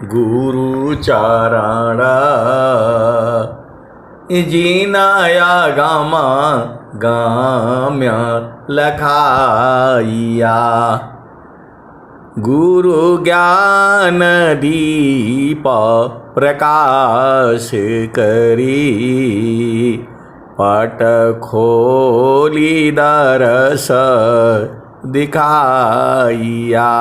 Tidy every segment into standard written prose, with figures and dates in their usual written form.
गुरु चारणा जीनाया gamma गाम्य लखाइया। गुरु ज्ञान दीप प्रकाश करी पट खोली दरस दिखाइया।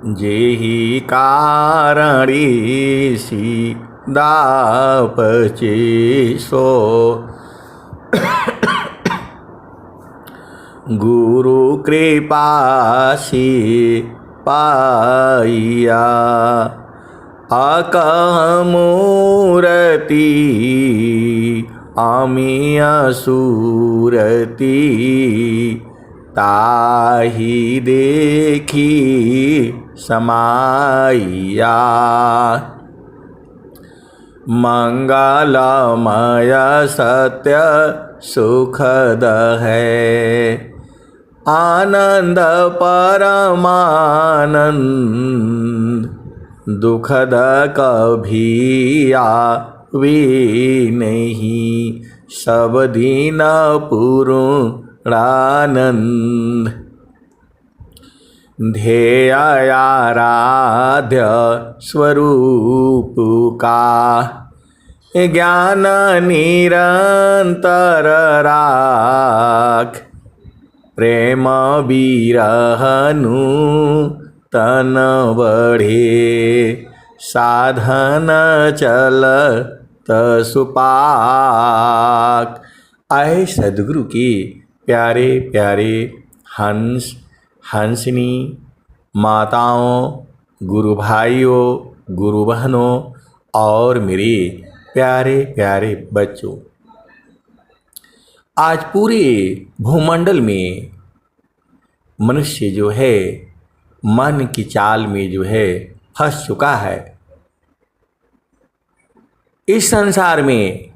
जेहि कारणी दापचे सो गुरु कृपा से पाइया। अकह मूरति अमी असुरति ताहि देखी समाइया। मंगलमय सत्य सुखद है आनंद परमानंद। दुखद कभी आवे नहीं सब दिन पूर्णानंद। ध्येय आराध्य स्वरूप का ज्ञान निरंतर राख। प्रेम बिरहनु तन बढ़े साधन चलत सुपाक। आए सदगुरु के प्यारे प्यारे हंस हंसनी माताओं, गुरु भाइयों, गुरु बहनों और मेरे प्यारे प्यारे बच्चों, आज पूरे भूमंडल में मनुष्य जो है मन की चाल में जो है फंस चुका है। इस संसार में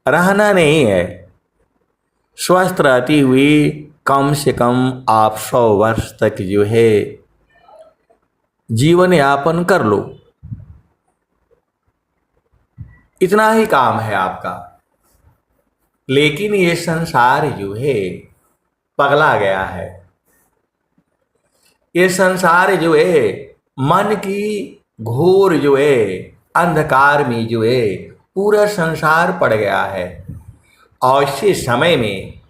रहना नहीं है। स्वस्थ रहते हुए कम से कम आप 100 वर्ष तक जो है जीवन यापन कर लो, इतना ही काम है आपका। लेकिन ये संसार जो है पगला गया है। ये संसार जो है मन की घोर जो है अंधकार में जो है पूरा संसार पड़ गया है। और इसी समय में,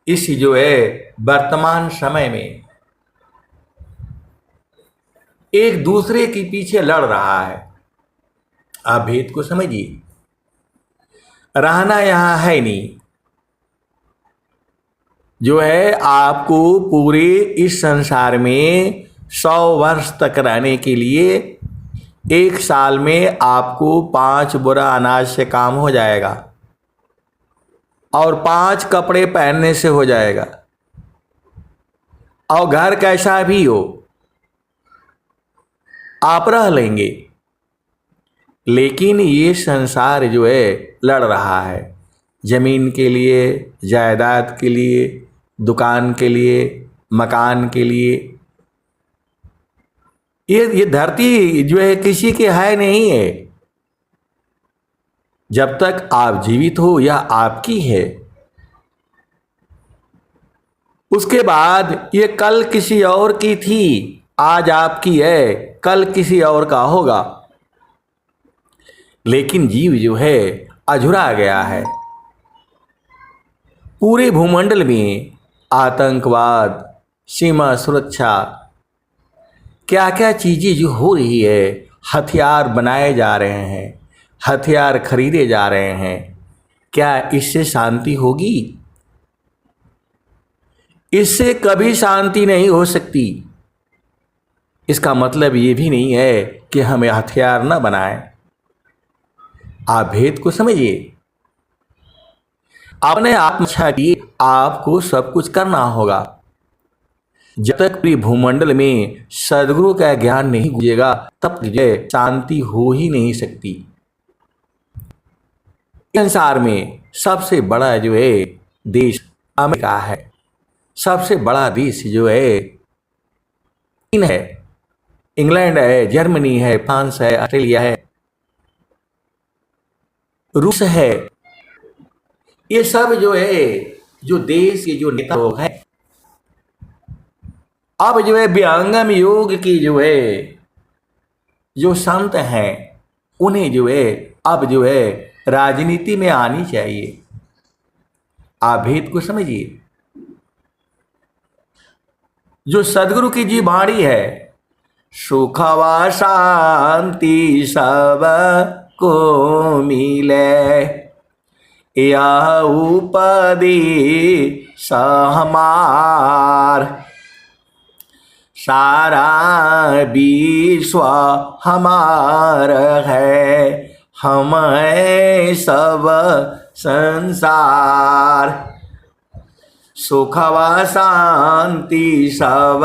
इस जो है वर्तमान समय में एक दूसरे के पीछे लड़ रहा है। आप भेद को समझिए। रहना यहाँ है नहीं। जो है आपको पूरे इस संसार में 100 वर्ष तक रहने के लिए 1 साल में आपको 5 बोरा अनाज से काम हो जाएगा और 5 कपड़े पहनने से हो जाएगा। और घर कैसा भी हो आप रह लेंगे। लेकिन ये संसार जो है लड़ रहा है जमीन के लिए, जायदाद के लिए, दुकान के लिए, मकान के लिए। ये धरती जो है किसी की है नहीं है। जब तक आप जीवित हो यह आपकी है। उसके बाद ये कल किसी और की थी, आज आपकी है, कल किसी और का होगा। लेकिन जीव जो है अझुरा गया है। पूरे भूमंडल में आतंकवाद, सीमा सुरक्षा, क्या क्या चीजें जो हो रही है, हथियार बनाए जा रहे हैं, हथियार खरीदे जा रहे हैं। क्या इससे शांति होगी? इससे कभी शांति नहीं हो सकती। इसका मतलब ये भी नहीं है कि हमें हथियार न बनाएं। आप भेद को समझिए। अपने आप इच्छा की आपको सब कुछ करना होगा। जब तक पूरी भूमंडल में सदगुरु का ज्ञान नहीं गूंजेगा तब तक शांति हो ही नहीं सकती। संसार में सबसे बड़ा जो है देश अमेरिका है। सबसे बड़ा देश जो है चीन है। इंग्लैंड है, जर्मनी है, फ्रांस है, ऑस्ट्रेलिया है, रूस है। ये सब जो है, जो देश के जो नेता लोग हैं, अब जो है विहंगम योग की जो है जो संत हैं, उन्हें जो है अब जो है राजनीति में आनी चाहिए। आप भेद को समझिए। जो सदगुरु की जी वाणी है, सुखवा शांति सब को मिले, यह उपदेश हमार, सारा विश्व हमार है, हम हैं सब संसार। सुखवा शांति सब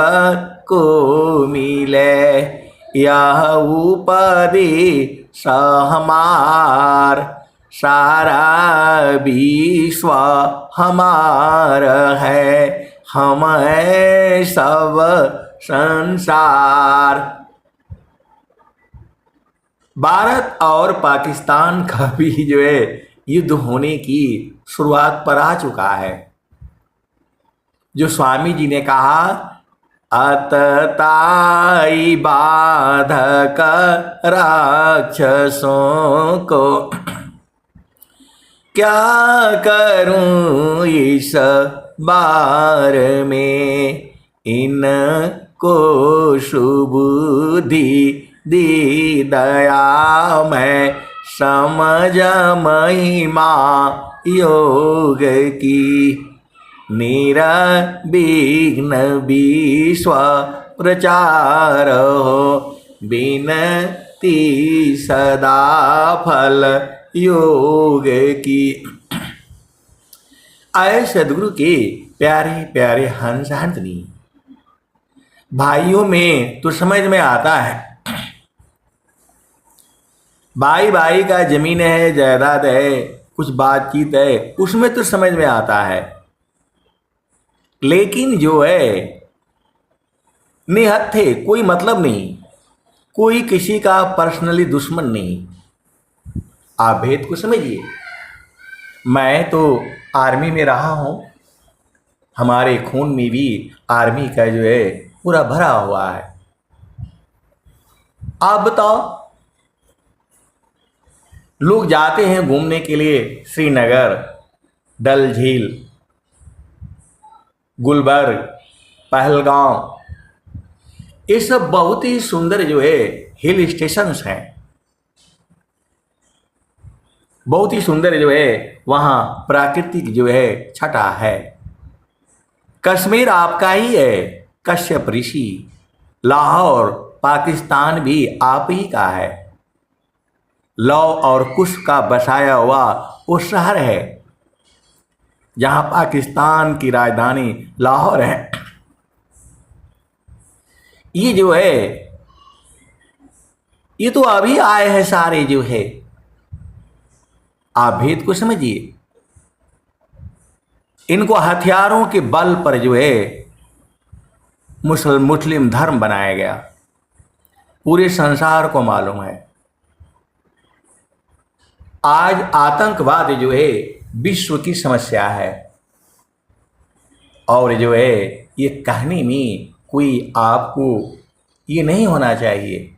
को मिले, यह उपदेश हमार, सारा विश्व हमार है, हम हैं सब संसार। भारत और पाकिस्तान का भी जो है युद्ध होने की शुरुआत पर आ चुका है। जो स्वामी जी ने कहा, अतताई बाधक राक्षसों को, क्या करूं इस बार में, इनको सुबुद्धि दी दया में, समझ महिमा योग की, निरविघ्न विश्व प्रचार हो, बिनती सदा फल योग की। आए सदगुरु के प्यारे प्यारे हंस हंसनी भाइयों में तो समझ में आता है, भाई भाई का जमीन है, जायदाद है, कुछ बातचीत है, उसमें तो समझ में आता है। लेकिन जो है निहत्थे, कोई मतलब नहीं, कोई किसी का पर्सनली दुश्मन नहीं। आप भेद को समझिए। मैं तो आर्मी में रहा हूं, हमारे खून में भी आर्मी का जो है पूरा भरा हुआ है। आप बताओ, लोग जाते हैं घूमने के लिए श्रीनगर, डल झील, गुलबर्ग, पहलगांव, ये सब बहुत ही सुंदर जो है हिल स्टेशंस हैं, बहुत ही सुंदर जो है वहाँ प्राकृतिक जो है छटा है। कश्मीर आपका ही है, कश्यप ऋषि, लाहौर पाकिस्तान भी आप ही का है, लौ और कुश का बसाया हुआ वो शहर है जहां पाकिस्तान की राजधानी लाहौर है। ये जो है ये तो अभी आए हैं सारे जो है। आप भेद को समझिए। इनको हथियारों के बल पर जो है मुस्लिम धर्म बनाया गया, पूरे संसार को मालूम है। आज आतंकवाद जो है विश्व की समस्या है, और जो है ये कहने में कोई आपको ये नहीं होना चाहिए।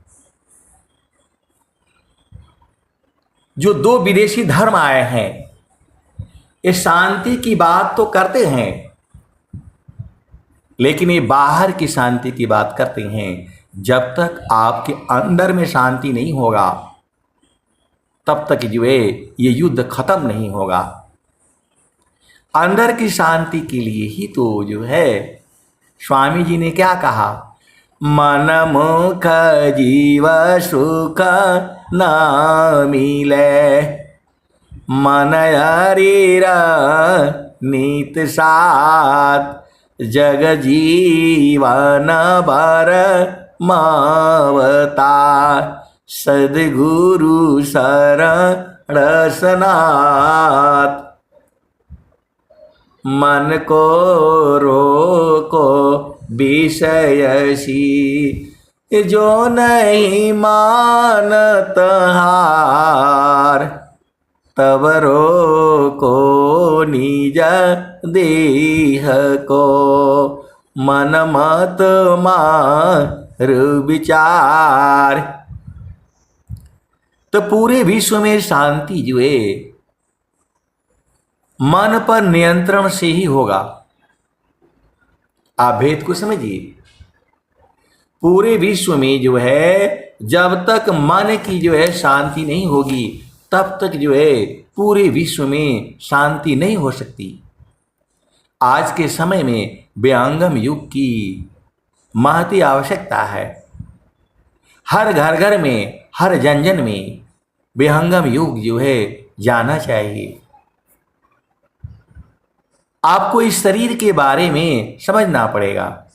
जो दो विदेशी धर्म आए हैं, ये शांति की बात तो करते हैं, लेकिन ये बाहर की शांति की बात करते हैं। जब तक आपके अंदर में शांति नहीं होगा, तब तक जो है ये युद्ध खत्म नहीं होगा। अंदर की शांति के लिए ही तो जो है स्वामी जी ने क्या कहा, मन मुख जीव सुख न मिले, मन हरीर नीत साथ, जग जीवन भर मावता, सद्गुरु शरण सनाथ। मन को रोको विषयसी, जो नहीं मानत हार, तब रोको निज देह को, मन मत मार विचार। तो पूरे विश्व में शांति जो है मन पर नियंत्रण से ही होगा। आप भेद को समझिए। पूरे विश्व में जो है जब तक मन की जो है शांति नहीं होगी तब तक जो है पूरे विश्व में शांति नहीं हो सकती। आज के समय में विहंगम युग की महती आवश्यकता है। हर घर घर में, हर जन जन में विहंगम युग जो है जाना चाहिए। आपको इस शरीर के बारे में समझना पड़ेगा।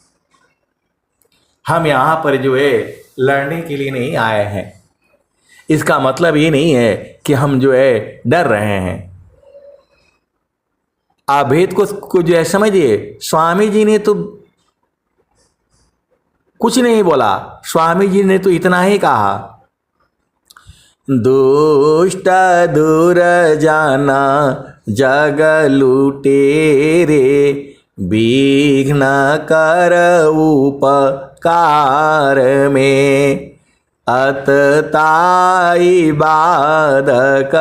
हम यहाँ पर जो है लड़ने के लिए नहीं आए हैं। इसका मतलब ये नहीं है कि हम जो है डर रहे हैं। आप भेद को जो है समझिए। स्वामी जी ने तो कुछ नहीं बोला। स्वामी जी ने तो इतना ही कहा, दुष्ट दूर जाना जग लूटे रे, विघ्न कर उपकार में, अतताई बाधक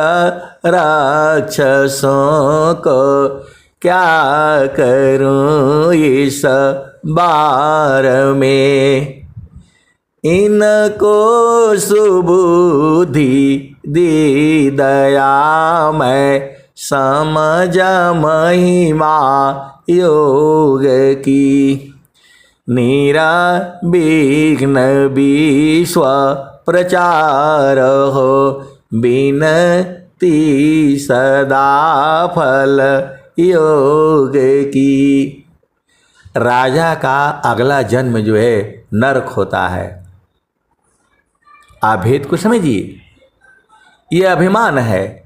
राक्षसों को, क्या करूं इस बार में। इनको सुबुद्धि दी दया मैं, समझ महिमा योग की, निराविघ्न विश्व प्रचार हो, बिनती सदा फल योग की। राजा का अगला जन्म जो है नरक होता है। आप भेद को समझिए। यह अभिमान है।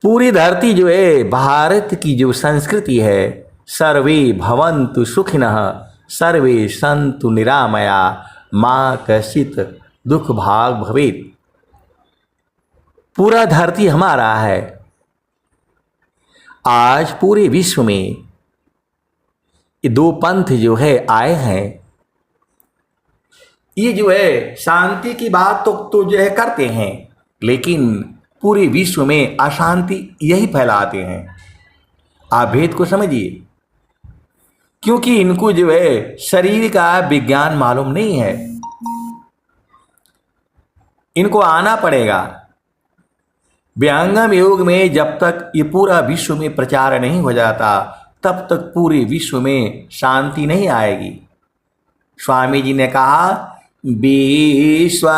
पूरी धरती जो है भारत की जो संस्कृति है, सर्वे भवन्तु सुखिनः, सर्वे सन्तु निरामया, मां कश्चित् दुख भाग भवेत्। पूरा धरती हमारा है। आज पूरे विश्व में ये दो पंथ जो है आए हैं। ये जो है शांति की बात तो जो है करते हैं, लेकिन पूरे विश्व में अशांति यही फैलाते हैं। आप भेद को समझिए। क्योंकि इनको जो है शरीर का विज्ञान मालूम नहीं है। इनको आना पड़ेगा। विहंगम योग में जब तक ये पूरा विश्व में प्रचार नहीं हो जाता तब तक पूरे विश्व में शांति नहीं आएगी। स्वामी जी ने कहा, विश्व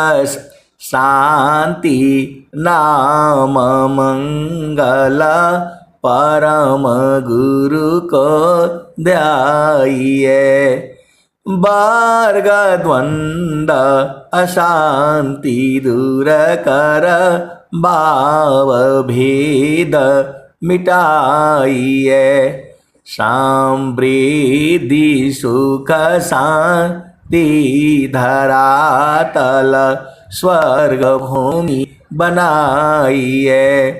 शांति नाम मंगल, परम गुरु को ध्याइए, वर्ग द्वंद अशांति दूर कर, भाव भेद मिटाइए, समृद्धि सुख शांति धरातल, स्वर्ग भूमि बनाइए,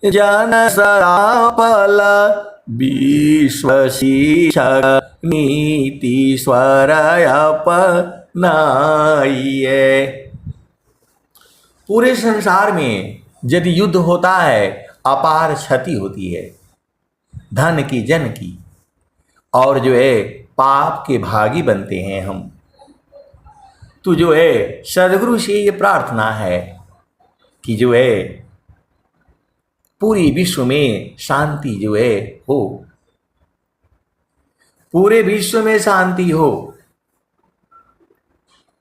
जन सफल विश्व शिक्षक, नीति स्वर अपनाइए। पूरे संसार में यदि युद्ध होता है, अपार क्षति होती है, धन की, जन की, और जो है पाप के भागी बनते हैं हम। तो जो है सदगुरु से ये प्रार्थना है कि जो है पूरी विश्व में शांति जो है हो, पूरे विश्व में शांति हो।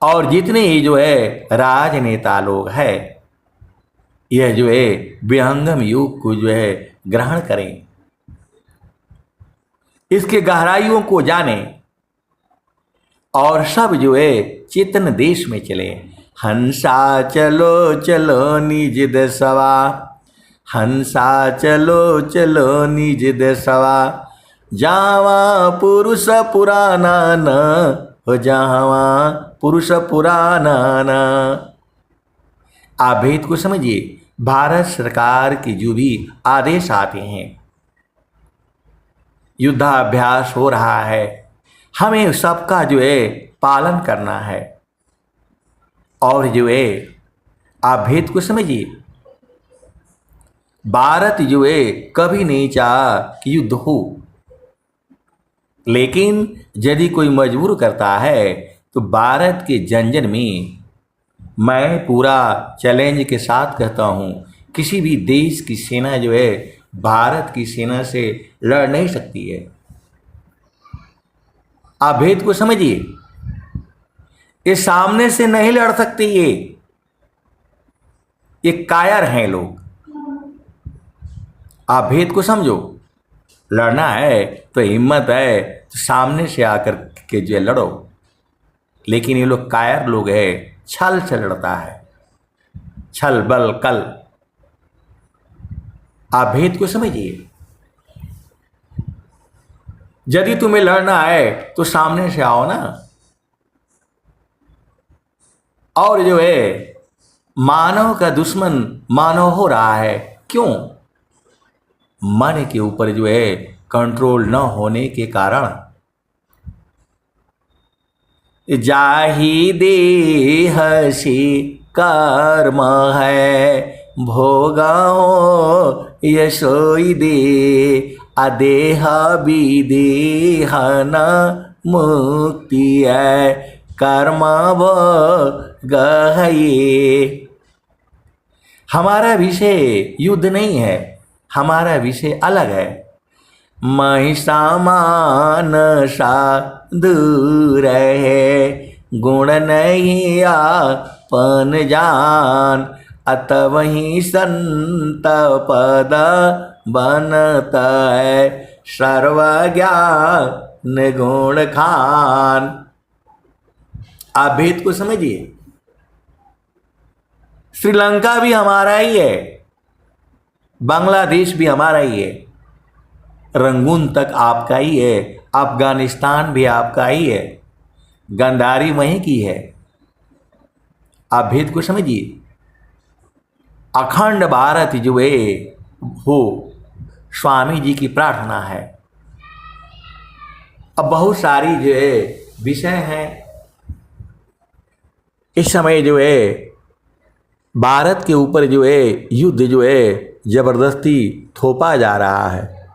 और जितने ही जो है राजनेता लोग हैं, यह जो है विहंगम योग को जो है ग्रहण करें, इसके गहराइयों को जानें और सब जो है चेतन देश में चले। हंसा चलो चलो निज देशवा, हंसा चलो चलो निज देशवा, जावा पुरुष पुराना न हो जहाँ पुरुष पुराना। आप भेद को समझिए। भारत सरकार के जो भी आदेश आते हैं, युद्धाभ्यास हो रहा है, हमें सबका जो है पालन करना है। और जो है आप भेद को समझिए। भारत जो है कभी नहीं चाहा कि युद्ध हो, लेकिन यदि कोई मजबूर करता है तो भारत के जन में मैं पूरा चैलेंज के साथ कहता हूँ, किसी भी देश की सेना जो है भारत की सेना से लड़ नहीं सकती है। आप भेद को समझिए। ये सामने से नहीं लड़ सकती, ये कायर हैं लोग। आप भेद को समझो। लड़ना है तो हिम्मत है तो सामने से आकर के जो है लड़ो, लेकिन ये लोग कायर लोग हैं, छल से लड़ता है, छल बल कल। आप भेद को समझिए। यदि तुम्हें लड़ना है तो सामने से आओ ना। और जो है मानव का दुश्मन मानव हो रहा है, क्यों? मन के ऊपर जो है कंट्रोल न होने के कारण। जाहि देह से कर्म है, भोगाओ यशोई दे। अदेह विदेहन मुक्ति है, कर्म गहये। हमारा विषय युद्ध नहीं है, हमारा विषय अलग है। महिषामान सा दूर है, गुण नहीं आपन जान। अत वही संत पद बनता है, सर्वज्ञान गुण खान। आप भेद को समझिए। श्रीलंका भी हमारा ही है, बांग्लादेश भी हमारा ही है, रंगून तक आपका ही है, अफगानिस्तान भी आपका ही है, गंधारी वहीं की है। आप भेद को समझिए। अखंड भारत जो है हो, स्वामी जी की प्रार्थना है। अब बहुत सारी जो है विषय हैं। इस समय जो है भारत के ऊपर जो है युद्ध जो है जबरदस्ती थोपा जा रहा है,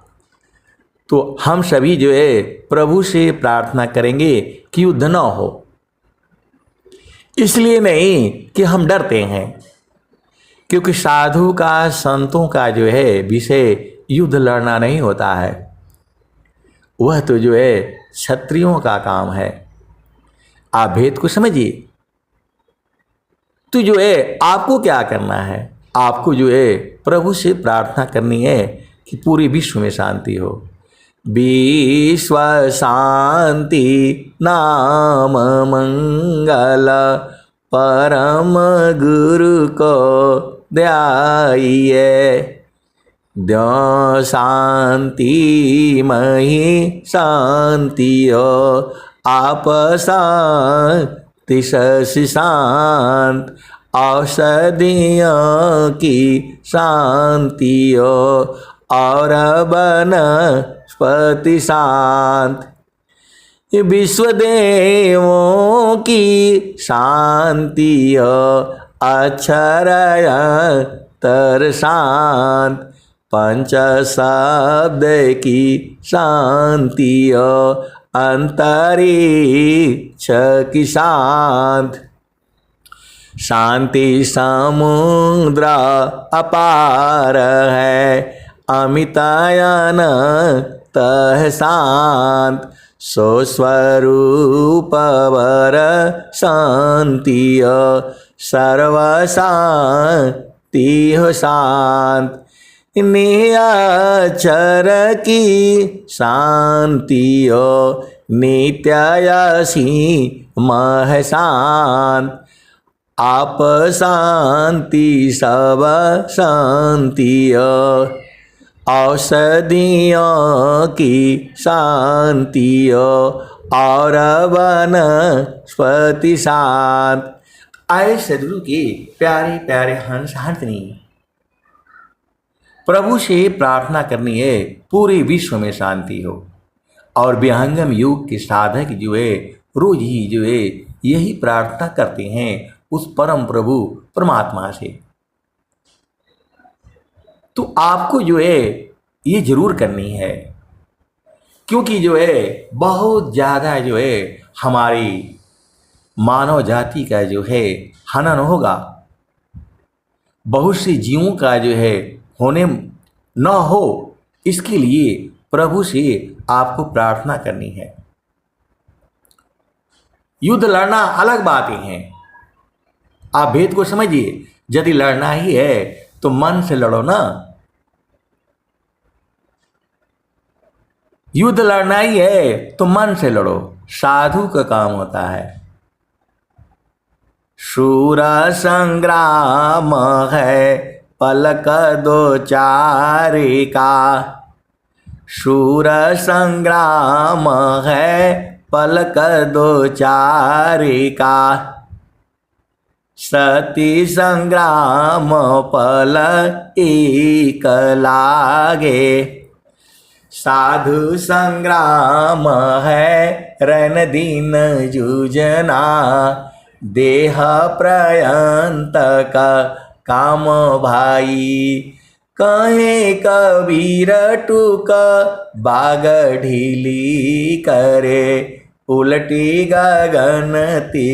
तो हम सभी जो है प्रभु से प्रार्थना करेंगे कि युद्ध न हो। इसलिए नहीं कि हम डरते हैं, क्योंकि साधु का, संतों का जो है विषय युद्ध लड़ना नहीं होता है। वह तो जो है क्षत्रियों का काम है। आप भेद को समझिए। तो जो है आपको क्या करना है? आपको जो है प्रभु से प्रार्थना करनी है कि पूरे विश्व में शांति हो। विश्व शांति नाम मंगल, परम गुरु को ध्याइए। द्यो शांति मही शांति हो, आप शांति शशि शांत। औषधियों की शांति हो और वनस्पति शांत। विश्व देवों की शांति हो, अक्षर तर शांत। पंच शब्द की शांति हो, अंतरिक्ष की शांत। शांति समुद्र अपार है, अमितायन तह शांत। सो स्वरूप वर शांति हो, सर्व शांति हो शांत। नियचर की शांति हो, नित्ययसी मह शांत। आप शांति सब शांति हो, औषधियों की शांति हो और वनस्पति शांत। आए सदगुरु के प्यारे प्यारे हंस हंसनी, प्रभु से प्रार्थना करनी है पूरे विश्व में शांति हो। और विहंगम योग के साधक जो है रोज ही जो है यही प्रार्थना करते हैं उस परम प्रभु परमात्मा से। तो आपको जो है ये जरूर करनी है, क्योंकि जो है बहुत ज़्यादा जो है हमारी मानव जाति का जो है हनन होगा, बहुत से जीवों का जो है होने न हो, इसके लिए प्रभु से आपको प्रार्थना करनी है। युद्ध लड़ना अलग बातें हैं, आप भेद को समझिए। यदि लड़ना ही है तो मन से लड़ो ना, युद्ध लड़ना ही है तो मन से लड़ो, साधु का काम होता है। शूर संग्राम है पलक दो चारे का, शूर संग्राम है पलक दो चारे का, सती संग्राम पल एक लागे, साधु संग्राम है रन दिन जूझना, देह प्रयंत का काम भाई, कहे कबीर टूक बाग ढीली करे, उलटी गगन ते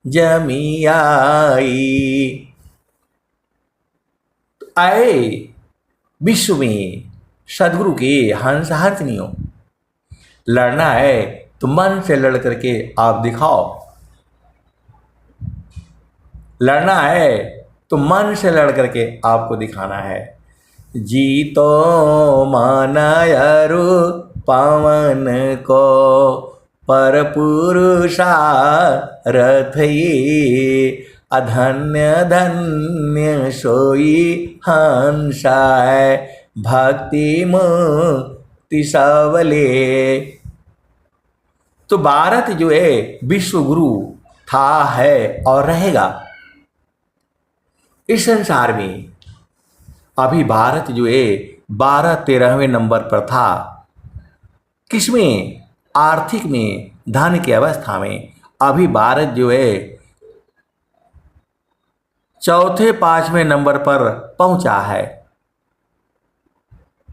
जमी आई। आए विश्व में सदगुरु के हंस हंसनियों, लड़ना है तो मन से लड़ करके आप दिखाओ, लड़ना है तो मन से लड़ करके आपको दिखाना है। जीतो मानयरु पवन को पर पुरुषा रथ ये, अधन्य धन्य सोई हंसा है, भक्ति मुक्ति सबले। तो भारत जो है विश्व गुरु था, है और रहेगा इस संसार में। अभी भारत जो है 12-13वें नंबर पर था, किसमें? आर्थिक में, धन की अवस्था में। अभी भारत जो है 4-5वें नंबर पर पहुंचा है।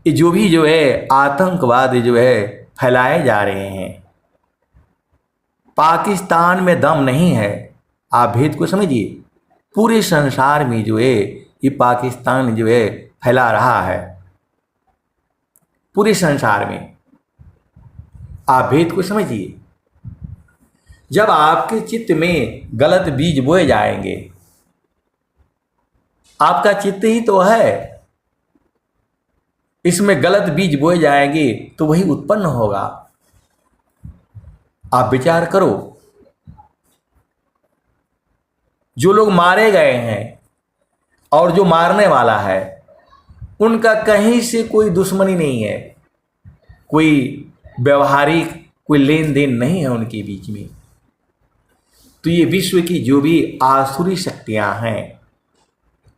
ये जो भी जो है आतंकवाद जो है फैलाए जा रहे हैं, पाकिस्तान में दम नहीं है, आप भेद को समझिए। पूरे संसार में जो है ये पाकिस्तान जो है फैला रहा है, पूरे संसार में, आप भेद को समझिए। जब आपके चित्त में गलत बीज बोए जाएंगे, आपका चित्त ही तो है, इसमें गलत बीज बोए जाएंगे तो वही उत्पन्न होगा। आप विचार करो, जो लोग मारे गए हैं और जो मारने वाला है, उनका कहीं से कोई दुश्मनी नहीं है, कोई व्यवहारिक कोई लेन देन नहीं है उनके बीच में। तो ये विश्व की जो भी आसुरी शक्तियां हैं,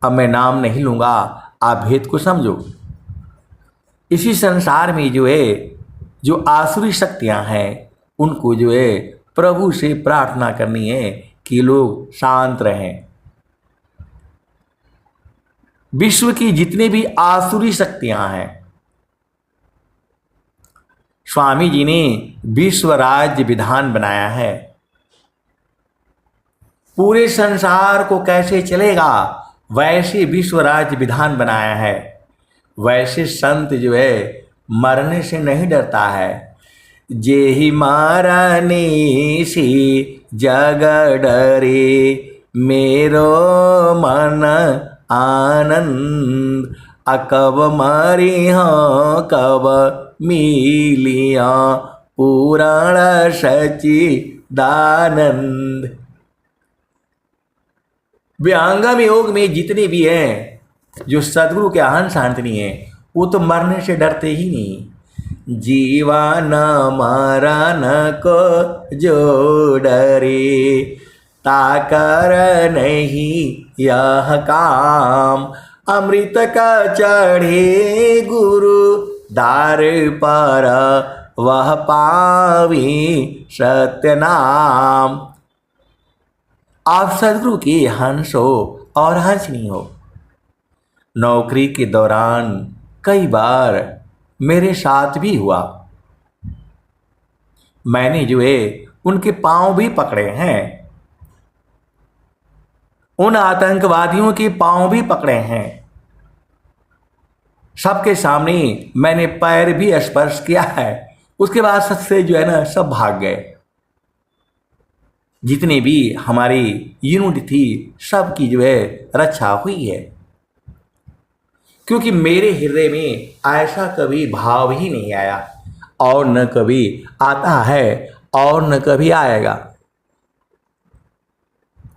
अब मैं नाम नहीं लूंगा, आप भेद को समझो। इसी संसार में जो है जो आसुरी शक्तियां हैं, उनको जो है प्रभु से प्रार्थना करनी है कि लोग शांत रहें। विश्व की जितनी भी आसुरी शक्तियां हैं, स्वामी जी ने विश्व राज्य विधान बनाया है। पूरे संसार को कैसे चलेगा, वैसे विश्व राज्य विधान बनाया है। वैसे संत जो है मरने से नहीं डरता है। जे ही मारने से जग डरे, मेरो मन आनंद, अकब मरी हाँ कब मिलिया, पुराण सच्चिदानंद। विहंगम योग में जितने भी हैं जो सदगुरु के अहन शांतनी हैं, वो तो मरने से डरते ही नहीं। जीवन मरण को जो डरे, ताकर नहीं यह काम। अमृत का चढ़े गुरु दार पर, वह पावी सत्य नाम। आप सदगुरु के हंस हो और हंसनी हो। नौकरी के दौरान कई बार मेरे साथ भी हुआ। मैंने जो है उनके पांव भी पकड़े हैं, उन आतंकवादियों के पांव भी पकड़े हैं। सबके सामने मैंने पैर भी स्पर्श किया है। उसके बाद सबसे जो है ना सब भाग गए। जितनी भी हमारी यूनिट थी सबकी जो है रक्षा हुई है, क्योंकि मेरे हृदय में ऐसा कभी भाव ही नहीं आया और न कभी आता है और न कभी आएगा।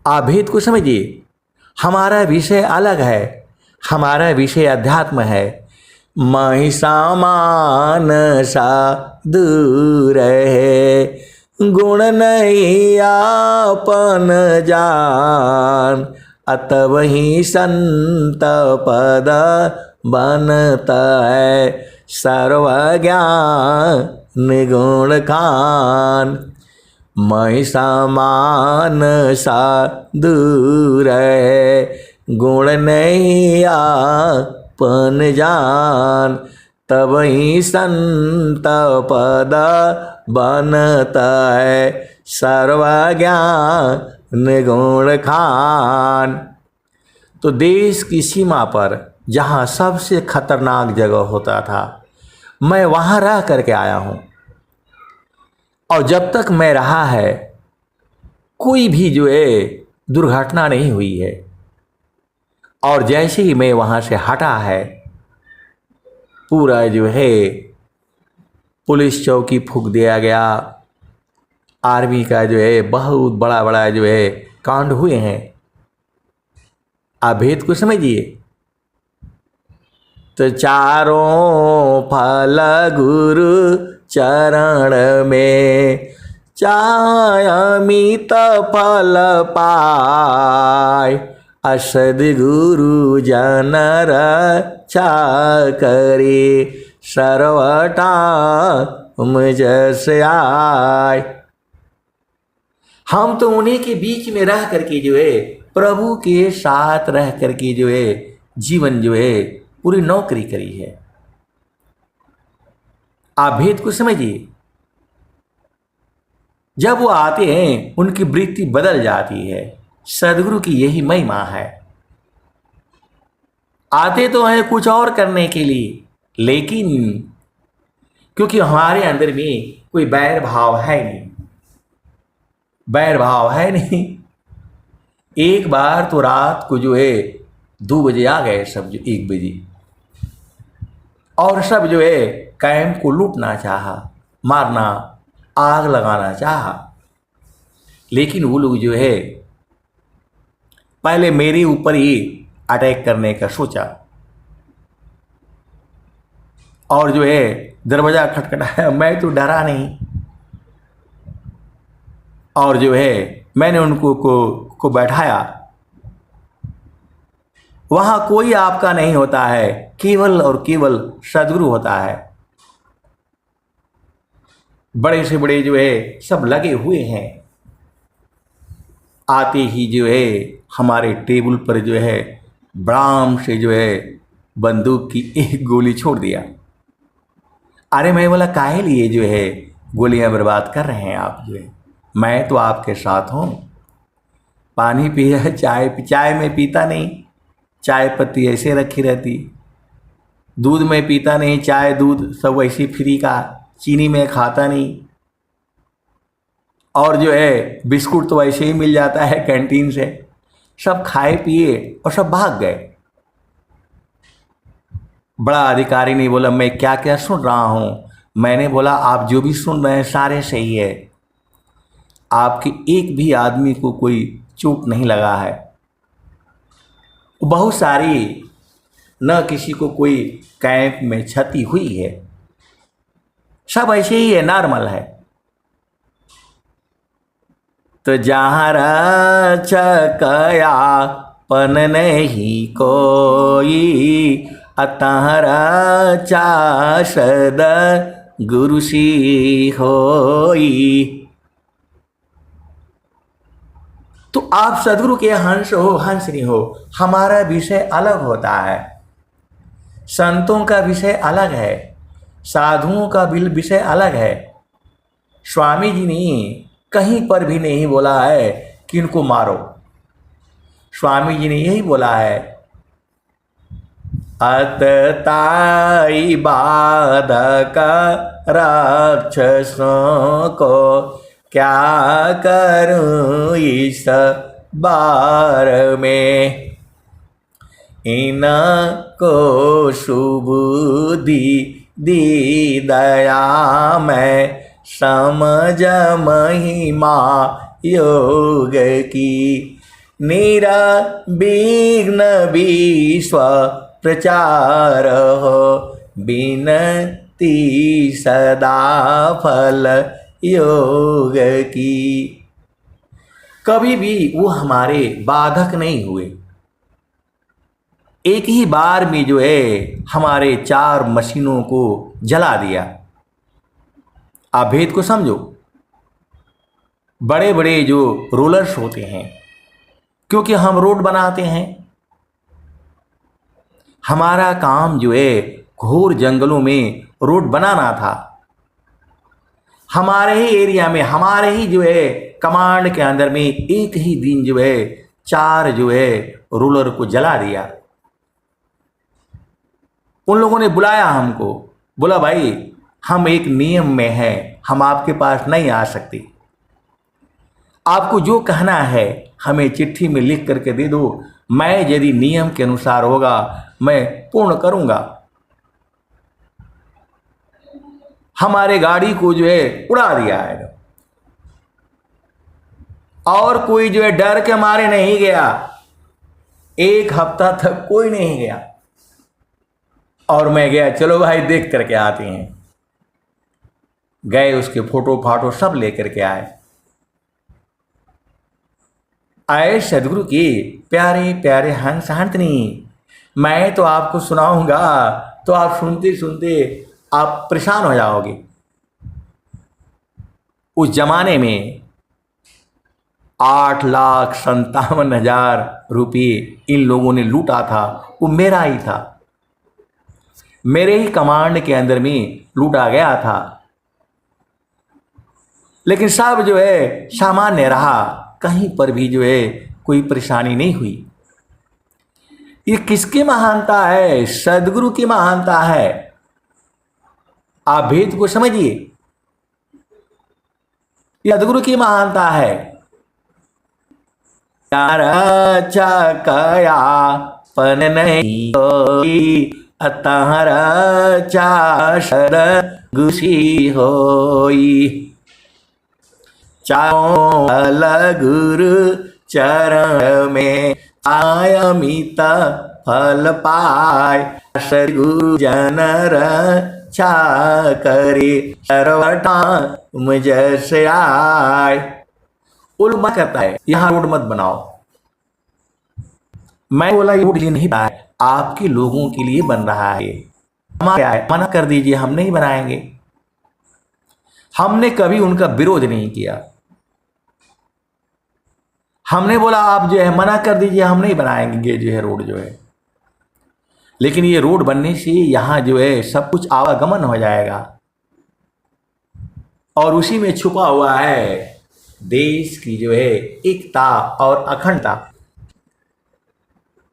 आप भेद को समझिए। हमारा विषय अलग है, हमारा विषय अध्यात्म है। महिषा मानसा दूर है, गुण नहीं आपन जान। अतः वही संत पद बनता है, सर्वज्ञान गुण खान। महिषा मानसा दूर है, गुण नहीं आपन जान। तब ही संत पद बनता है, सर्वज्ञान गुण खान। तो देश की सीमा पर जहाँ सबसे खतरनाक जगह होता था, मैं वहाँ रह करके आया हूँ। और जब तक मैं रहा है कोई भी जो है दुर्घटना नहीं हुई है। और जैसे ही मैं वहाँ से हटा है, पूरा जो है पुलिस चौकी फूंक दिया गया। आर्मी का जो है बहुत बड़ा बड़ा जो है कांड हुए हैं। आप भेद को समझिए। तो चारों फल गुरु चरण में, चाहे अमित फल पाए। असद गुरु जन रक्षा करे, सर्वटा मुझस आए। हम तो उन्हीं के बीच में रह करके जो है प्रभु के साथ रह करके जो है जीवन जो है पूरी नौकरी करी है। आप भेद को समझिए। जब वो आते हैं उनकी वृत्ति बदल जाती है। सदगुरु की यही महिमा है। आते तो हैं कुछ और करने के लिए, लेकिन क्योंकि हमारे अंदर में कोई बैर भाव है नहीं, बैर भाव है नहीं। एक बार तो रात को जो है 2 बजे आ गए सब, जो 1 बजे, और सब जो है कैंप को लूटना चाहा, मारना, आग लगाना चाहा। लेकिन वो लोग जो है पहले मेरे ऊपर ही अटैक करने का सोचा, और जो है दरवाजा खटखटाया। मैं तो डरा नहीं, और जो है मैंने उनको को बैठाया। वहां कोई आपका नहीं होता है, केवल और केवल सदगुरु होता है। बड़े से बड़े जो है सब लगे हुए हैं। आते ही जो है हमारे टेबल पर जो है बराम से जो है बंदूक की एक गोली छोड़ दिया। अरे मैं बोला काहे लिए जो है गोलियां बर्बाद कर रहे हैं आप जो है, मैं तो आपके साथ हूँ। पानी पिया, चाय में पीता नहीं, चाय पत्ती ऐसे रखी रहती। दूध में पीता नहीं, चाय दूध सब वैसे फ्री का, चीनी में खाता नहीं। और जो है बिस्कुट तो वैसे ही मिल जाता है कैंटीन से। सब खाए पिए और सब भाग गए। बड़ा अधिकारी ने बोला मैं क्या क्या सुन रहा हूँ। मैंने बोला आप जो भी सुन रहे हैं सारे सही है, आपके एक भी आदमी को कोई चोट नहीं लगा है। बहुत सारी, न किसी को कोई कैंप में क्षति हुई है। सब ऐसे ही है, नॉर्मल है। तो जहाँ रचकया पन नहीं कोई, अतः रचा सद गुरु सी होई। तो आप सदगुरु के हंस हो, हंसनी हो, हमारा विषय अलग होता है। संतों का विषय अलग है, साधुओं का विषय अलग है। स्वामी जी ने कहीं पर भी नहीं बोला है कि इनको मारो। स्वामी जी ने यही बोला है, अतताई बाधक राक्षसों को क्या करूं इस बार में, इनको सुबुद्धि दी दया में समझ महिमा योग की, निरविघ्न विश्व प्रचार हो, बिनती सदा फल योग की। कभी भी वो हमारे बाधक नहीं हुए। एक ही बार में जो है हमारे 4 मशीनों को जला दिया। आप भेद को समझो। बड़े बड़े जो रोलर्स होते हैं, क्योंकि हम रोड बनाते हैं, हमारा काम जो है घोर जंगलों में रोड बनाना था। हमारे ही एरिया में, हमारे ही जो है कमांड के अंदर में एक ही दिन जो है 4 जो है रोलर को जला दिया। उन लोगों ने बुलाया हमको, बोला भाई हम एक नियम में हैं, हम आपके पास नहीं आ सकते, आपको जो कहना है हमें चिट्ठी में लिख करके दे दो, मैं यदि नियम के अनुसार होगा मैं पूर्ण करूंगा। हमारे गाड़ी को जो है उड़ा दिया है, और कोई जो है डर के मारे नहीं गया। 1 हफ्ता तक कोई नहीं गया, और मैं गया, चलो भाई देख करके आते हैं। गए, उसके फोटो फाटो सब लेकर के आए सदगुरु की प्यारे प्यारे हंस हंसनी। मैं तो आपको सुनाऊंगा तो आप सुनते सुनते आप परेशान हो जाओगे। उस जमाने में 8,57,000 रुपये इन लोगों ने लूटा था। वो मेरा ही था, मेरे ही कमांड के अंदर में लूटा गया था। लेकिन सब जो है सामान्य रहा, कहीं पर भी जो है कोई परेशानी नहीं हुई। ये किसकी महानता है? सदगुरु की महानता है। आप भेद को समझिए, ये सदगुरु की महानता है। कया पन नहीं कोई, अतः रचा सद गुसी होई। चारों फल गुरु चरण में आयमित फल पाय, सद्गुरु जन रक्षा करे सर्वटा मुझसे आय। उल्मा कहता है यहाँ रोड मत बनाओ। मैं बोला रोड ये नहीं बना है, आपके लोगों के लिए बन रहा है। क्या है, मना कर दीजिए, हम नहीं बनाएंगे। हमने कभी उनका विरोध नहीं किया। हमने बोला आप जो है मना कर दीजिए, हम नहीं बनाएंगे जो है रोड जो है। लेकिन ये रोड बनने से यहाँ जो है सब कुछ आवागमन हो जाएगा, और उसी में छुपा हुआ है देश की जो है एकता और अखंडता।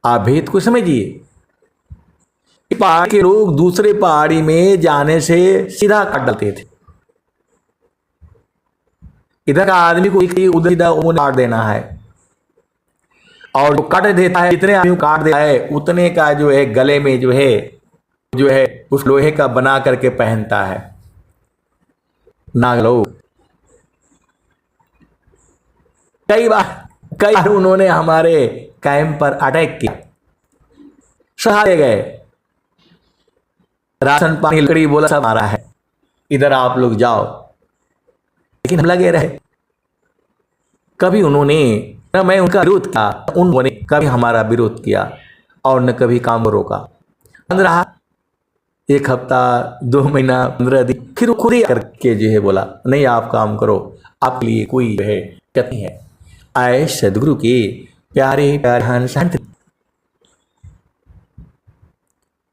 आप भेद को समझिए। पहाड़ के लोग दूसरे पहाड़ी में जाने से सीधा काट डालते थे। इधर का आदमी को उधर काट देना है, और जो काट देता है, जितने आदमी काट देता है उतने का जो है गले में जो है उस लोहे का बना करके पहनता है नाग लोग। कई बार उन्होंने हमारे कैंप पर अटैक किया, सहारे गए, राशन पानी लकड़ी बोला सब आ रहा है। इधर आप लोग जाओ, लेकिन हम लगे रहे। कभी उन्होंने न मैं उनका विरोध किया, उन्होंने कभी हमारा विरोध किया और न कभी काम को रोका। बंद रहा 1 हफ्ता, 2 महीना, 15 दिन, फिर वो खुद ही करके जो है बोला नहीं आप काम करो, आपके लिए कोई जो है दिक्कत नहीं है। आए सदगुरु के प्यारे प्यारे संत,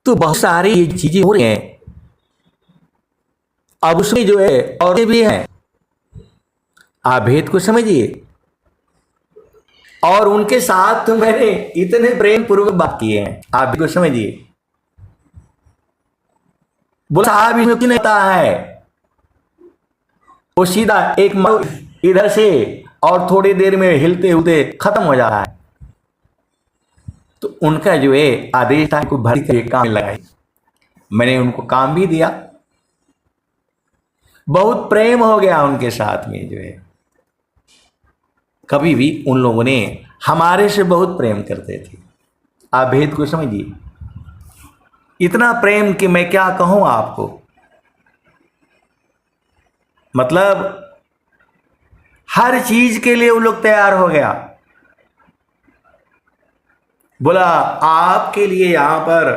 तो बहुत सारी ये चीजें हो रही हैं। अब उसमें जो है और भी हैं, आप भेद को समझिए। और उनके साथ तो मैंने इतने प्रेम पूर्वक बात किए हैं, आप भी को समझिए। बोला साहब इसमें क्यों नहीं आता है, वो सीधा एक इधर से और थोड़ी देर में हिलते हुए खत्म हो जाता है। तो उनका जो है आदेश था को भर के काम लगाई, मैंने उनको काम भी दिया। बहुत प्रेम हो गया उनके साथ में जो है। कभी भी उन लोगों ने हमारे से बहुत प्रेम करते थे, आप भेद को समझिए। इतना प्रेम कि मैं क्या कहूं आपको, मतलब हर चीज के लिए वो लोग तैयार हो गया। बोला आपके लिए यहां पर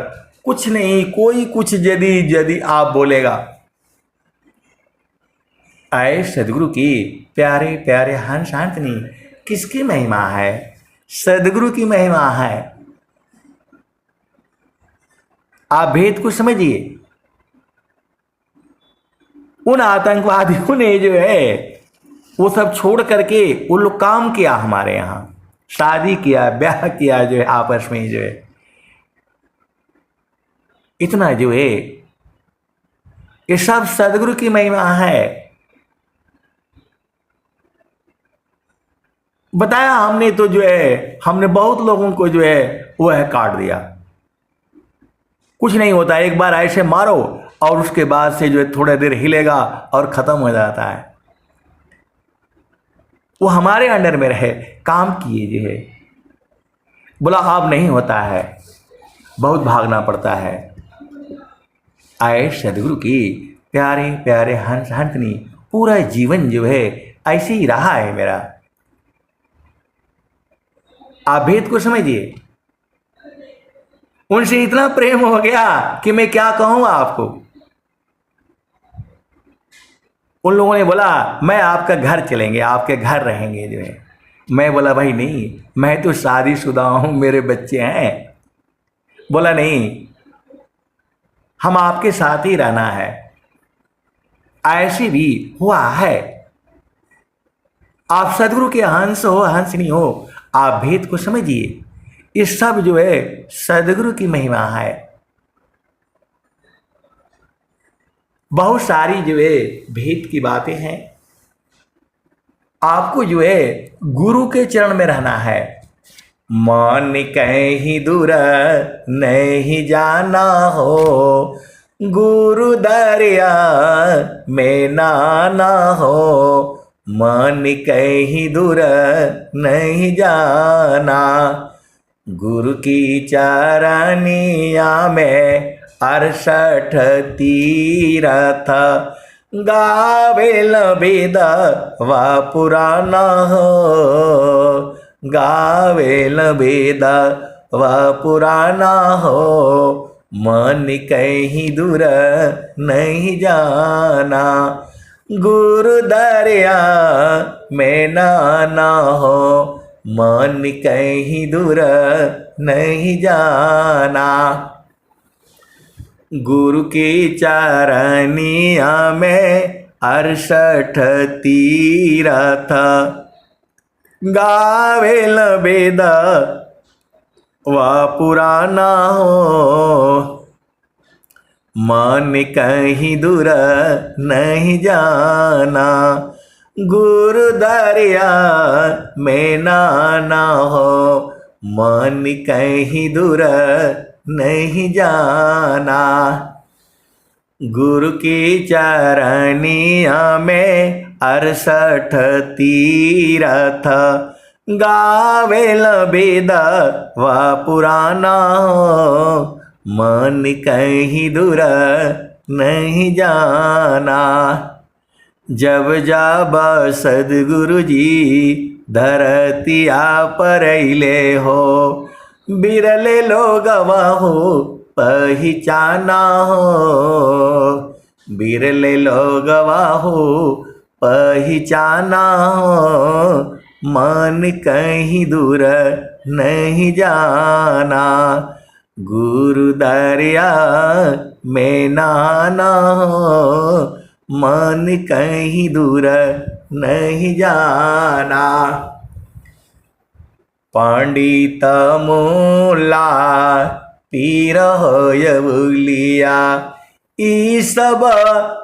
कुछ नहीं, कोई कुछ यदि आप बोलेगा। आए सदगुरु की प्यारे प्यारे हंस शांतनी, किसकी महिमा है, सदगुरु की महिमा है। आप भेद को समझिए। उन आतंकवादियों ने जो है वो सब छोड़ करके वो लोग काम किया, हमारे यहां शादी किया, ब्याह किया जो है आपस में जो है। इतना जो है ये सब सदगुरु की महिमा है। बताया हमने तो जो है हमने बहुत लोगों को जो है वो है काट दिया। कुछ नहीं होता, एक बार ऐसे मारो और उसके बाद से जो है थोड़ा देर हिलेगा और खत्म हो जाता है। वो हमारे अंडर में रहे, काम किए जो है। बोला अब नहीं होता है, बहुत भागना पड़ता है। आए सदगुरु की प्यारे प्यारे हंस हंसनी, पूरा जीवन जो है ऐसे ही रहा है मेरा। आप भेद को समझिए। उनसे इतना प्रेम हो गया कि मैं क्या कहूं आपको। उन लोगों ने बोला मैं आपका घर चलेंगे, आपके घर रहेंगे जो है। मैं बोला भाई नहीं, मैं तो शादीशुदा हूं, मेरे बच्चे हैं। बोला नहीं, हम आपके साथ ही रहना है। ऐसे भी हुआ है। आप सदगुरु के हंस हो, हंसनी हो, आप भेद को समझिए। ये सब जो है सदगुरु की महिमा है। बहुत सारी जो है भेद की बातें हैं। आपको जो है गुरु के चरण में रहना है। मन कहीं दूर नहीं जाना हो, गुरु दरिया में नाना हो। मन कहीं दूर नहीं जाना, गुरु की चरनिया में 68 तीरथ। गावेल वेद व पुराना हो, गावेल वेद व पुराना हो। मन कहीं दूर नहीं जाना, गुरु दरिया में नाना हो। मन कहीं दूर नहीं जाना, गुरु की चरनिया में 68 तीरथ। गावेल वेद व पुराना हो, मन कहीं दूर नहीं जाना, गुरु दरिया में नाना हो। मन कहीं दूर नहीं जाना, गुरु की चरनिया में 68 तीरथ। गावेल वेद व पुराना हो, मन कहीं दूर नहीं जाना। जब जाबा सदगुरु जी धरतिया पर अइले हो, बिरले लोगवा हो पहचाना हो, बिरले लोगवा हो पहचाना हो, मन कहीं दूर नहीं जाना। गुरु दरिया में नाना हो, मन कहीं दूर नहीं जाना। पंडित मूला पीर होय भूलिया, ई सब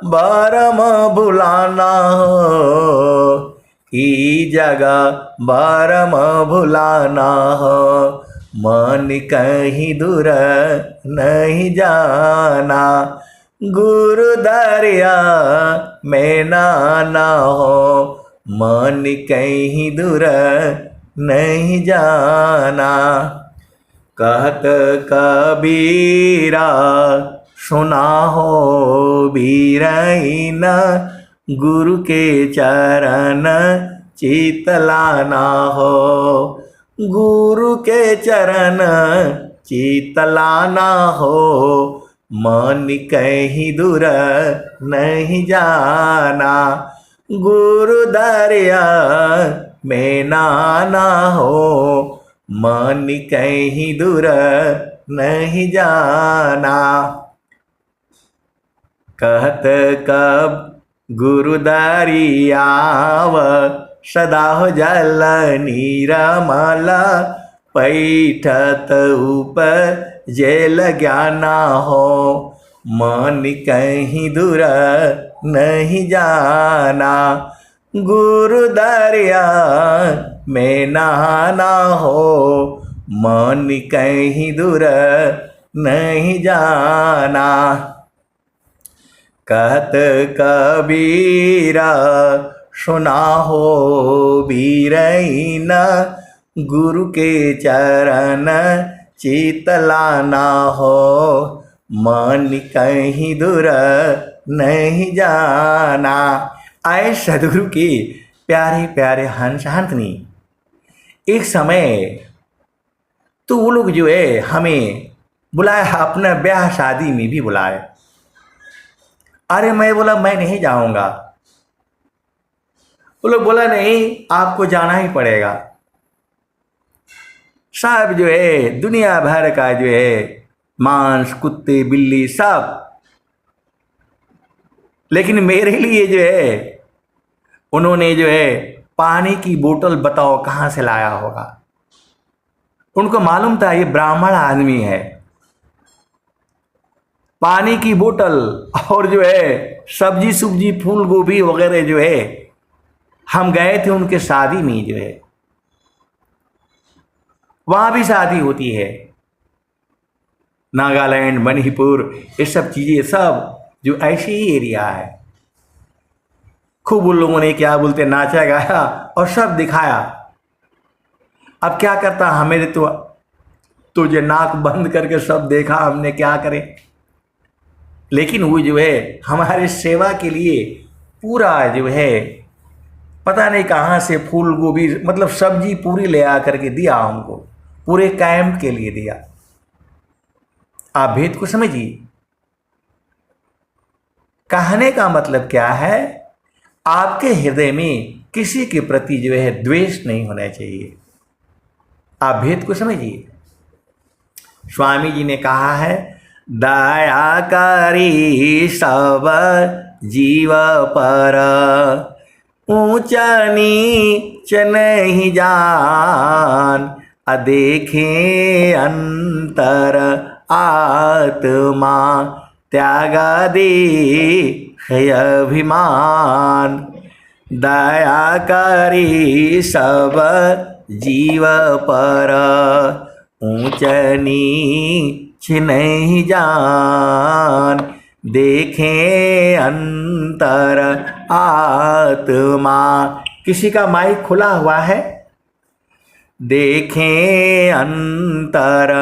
बरम भुलाना हो, ई जगह बरम भुलाना हो, मन कहीं दूर नहीं जाना। गुरु दरिया में नाना हो, मन कहीं दूर नहीं जाना। कहत कबीरा सुना हो बीरहीन, गुरु के चरण चितलाना हो, गुरु के चरण चितलाना हो, मन कहीं दूर नहीं जाना। गुरु दरिया में नाना हो, मन कहीं दूर नहीं जाना। कहत कब गुरु दरियाव सदा हो जल नीरमल, पैठत ऊपर जेल ज्ञाना हो, मन कहीं दूर नहीं जाना। गुरु दरिया में नहाना हो, मन कहीं दूर नहीं जाना। कहत कबीरा सुना हो बीरहीन, गुरु के चरण चितलाना हो, मन कहीं दूर नहीं जाना। आए सदगुरु के प्यारे प्यारे हंस हंसनी, एक समय तो वो लोग जो है हमें बुलाया, अपना ब्याह शादी में भी बुलाए। अरे मैं बोला मैं नहीं जाऊंगा। वो लोग बोला नहीं आपको जाना ही पड़ेगा। सब जो है दुनिया भर का जो है मांस कुत्ते बिल्ली सब, लेकिन मेरे लिए जो है उन्होंने जो है पानी की बोतल बताओ कहाँ से लाया होगा। उनको मालूम था ये ब्राह्मण आदमी है। पानी की बोतल और जो है सब्जी सुब्जी फूल गोभी वगैरह जो है, हम गए थे उनके शादी में जो है, वहां भी शादी होती है, नागालैंड मणिपुर ये सब चीजें सब जो ऐसे ही एरिया है। खूब उन लोगों ने क्या बोलते नाचा गाया और सब दिखाया। अब क्या करता, हमें तो जो नाक बंद करके सब देखा, हमने क्या करे। लेकिन वो जो है हमारे सेवा के लिए पूरा जो है पता नहीं कहाँ से फूल गोभी मतलब सब्जी पूरी ले आ करके दिया हमको, पूरे कैंप के लिए दिया। आप भेद को समझिए। कहने का मतलब क्या है, आपके हृदय में किसी के प्रति जो है द्वेष नहीं होना चाहिए। आप भेद को समझिए। स्वामी जी ने कहा है, दया करी सब जीव पर, ऊंचा नीच नहीं जान, अदेखे अंतर आत्मा, त्यागा दे है अभिमान। दया करी सब जीव पर, ऊंच नीच नहीं जान, देखें अंतर आत्मा। किसी का माइक खुला हुआ है, देखें अंतर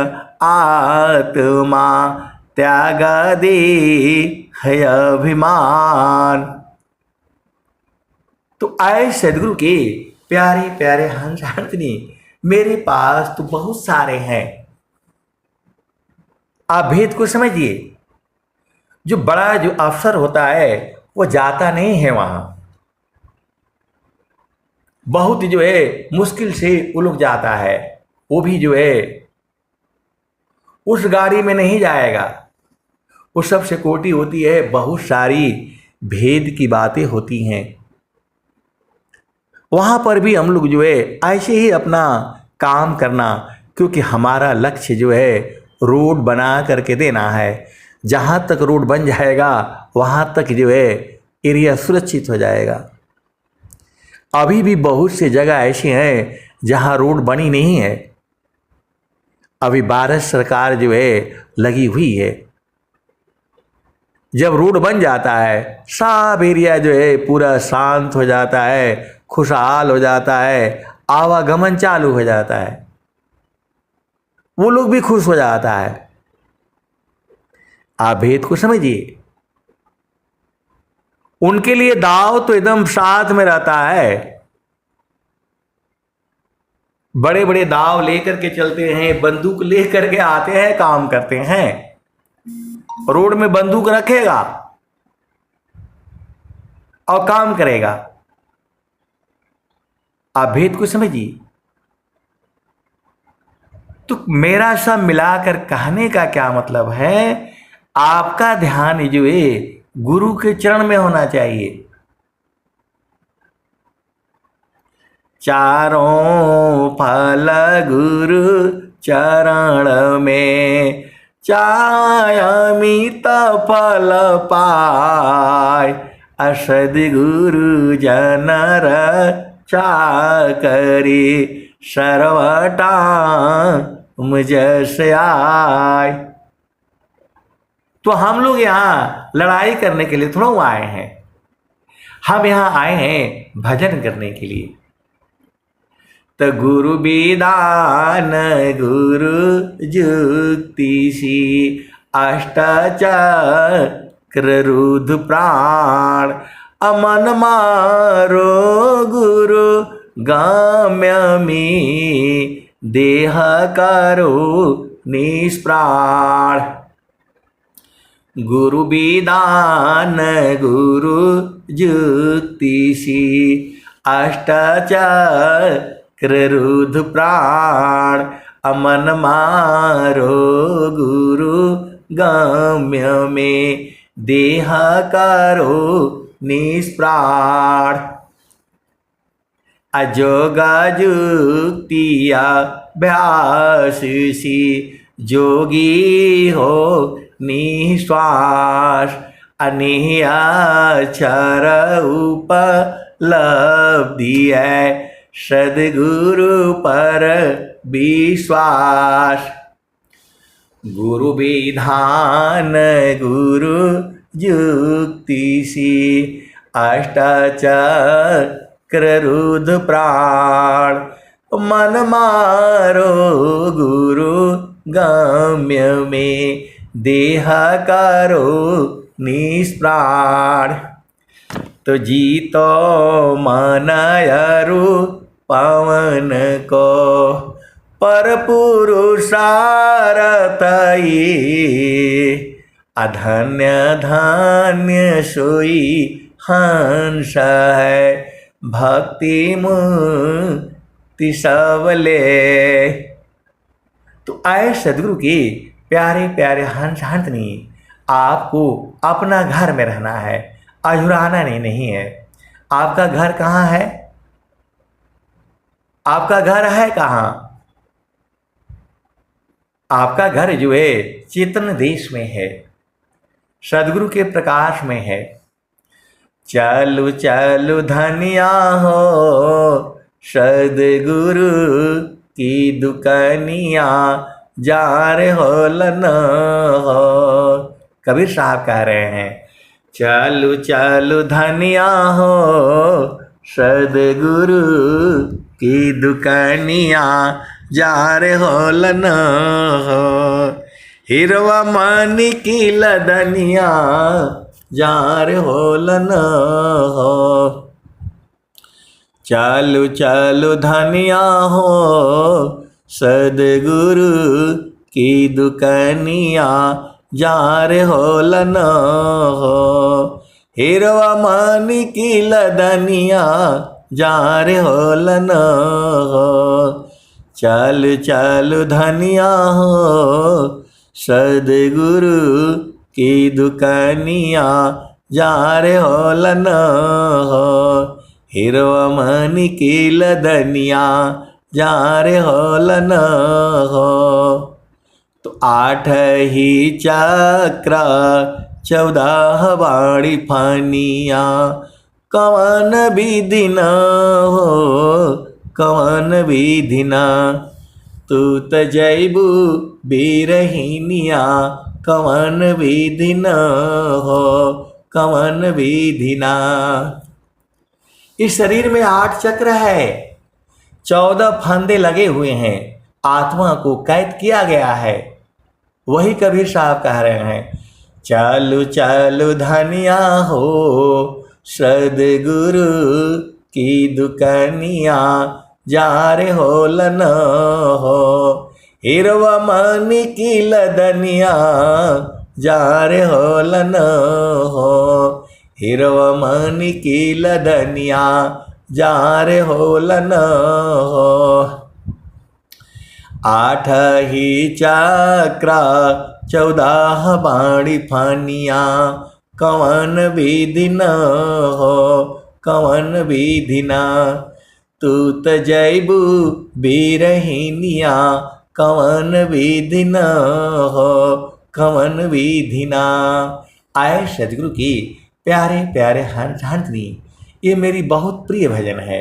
आत्मा, त्याग दे है अभिमान। तो आए सदगुरु के प्यारे प्यारे हंस हंसनी, मेरे पास तो बहुत सारे हैं। आप भेद को समझिए। जो बड़ा जो अफसर होता है वो जाता नहीं है वहां, बहुत जो है मुश्किल से वो लोग जाता है, वो भी जो है उस गाड़ी में नहीं जाएगा। वो सब सिक्योरिटी होती है, बहुत सारी भेद की बातें होती हैं। वहां पर भी हम लोग जो है ऐसे ही अपना काम करना, क्योंकि हमारा लक्ष्य जो है रोड बना करके देना है। जहां तक रोड बन जाएगा वहां तक जो है एरिया सुरक्षित हो जाएगा। अभी भी बहुत सी जगह ऐसी हैं जहां रोड बनी नहीं है। अभी भारत सरकार जो है लगी हुई है। जब रोड बन जाता है सब एरिया जो है पूरा शांत हो जाता है, खुशहाल हो जाता है, आवागमन चालू हो जाता है, वो लोग भी खुश हो जाता है। आप भेद को समझिए। उनके लिए दाव तो एकदम साथ में रहता है। बड़े बड़े दाव लेकर के चलते हैं, बंदूक लेकर के आते हैं, काम करते हैं। रोड में बंदूक रखेगा और काम करेगा। आप भेद को समझिए। तो मेरा सब मिलाकर कहने का क्या मतलब है, आपका ध्यान जो है गुरु के चरण में होना चाहिए। चारों फल गुरु चरण में, चायमित फल पाय, असद्गुरु जनर चाकरी, सर्वटा मुझसे आय। तो हम लोग यहाँ लड़ाई करने के लिए थोड़ा आए हैं, हम यहाँ आए हैं भजन करने के लिए। तो गुरु विधान गुरु जुक्तिसी, अष्टचक्र रुद्र प्राण, अमन मारो गुरु गम्यमी, देह करो निष्प्राण। गुरु विधान गुरु जुक्तिसी, अष्टचक्र रुद्र प्राण, अमन मारो गुरु गम्य में, देह करो निष्प्राण। अजोगा जुक्तिया भ्यासी, जोगी हो निश्वास, अनिहक्षर उपलब्धि है, सद्गुरु पर विश्वास। गुरु विधान गुरु जुक्तिसी, अष्टचक्र रुद्र प्राण, मन मारो गुरु गम्य में, देह करो निष्प्राण। तो जीतो मनयरु पवन को, पर पुरुषारतई, अधन्य धन्य सोई हंस है, भक्ति मुक्ति सबले। तो आए सदगुरु के प्यारे प्यारे हंस हंसनी, आपको अपना घर में रहना है, अझुराना नहीं है। आपका घर कहाँ है? आपका घर है कहाँ? आपका घर जो है चेतन देश में है, सदगुरु के प्रकाश में है। चलु चलु धनिया हो, सदगुरु की दुकानिया, जार हो लन हो। कबीर साहब कह रहे हैं, चलु चलु धनिया हो, सदगुरु की दुकानिया, जार हो लन हो। हिरवा मानी की लदनिया, जार होलन हो। चालू चालू धनिया हो सदगुरु की दुकानिया जार होलन हो। हिरवा मानी की लदनिया जार होलन हो। चालू चालू धनिया हो सदगुरु की दुकानिया जार होलन हो। हिरवा मनी की लदनिया जार होलन हो। तो 8 ही चक्र 14 वाणी फानिया कवन विधि न हो कवन विधि न। तू त जैबू बीरहिनिया कवन विधि न हो कवन विधि न। इस शरीर में 8 चक्र है, 14 फंदे लगे हुए हैं, आत्मा को कैद किया गया है। वही कबीर साहब कह रहे हैं, चालू चालू धनिया हो सदगुरु की दुकानिया जार होलन हो। हिरवा मनी की लदनिया जार होलन हो। हिरवा मनी की लदनिया जार होलन हो। 8 ही चक्र 14 वाणी फानिया कवन विधि न हो कवन विधि न। तू त जैबू बीरहिनिया कवन विधि न हो कवन विधि न। आए सदगुरु की प्यारे प्यारे हंसनी, ये मेरी बहुत प्रिय भजन है।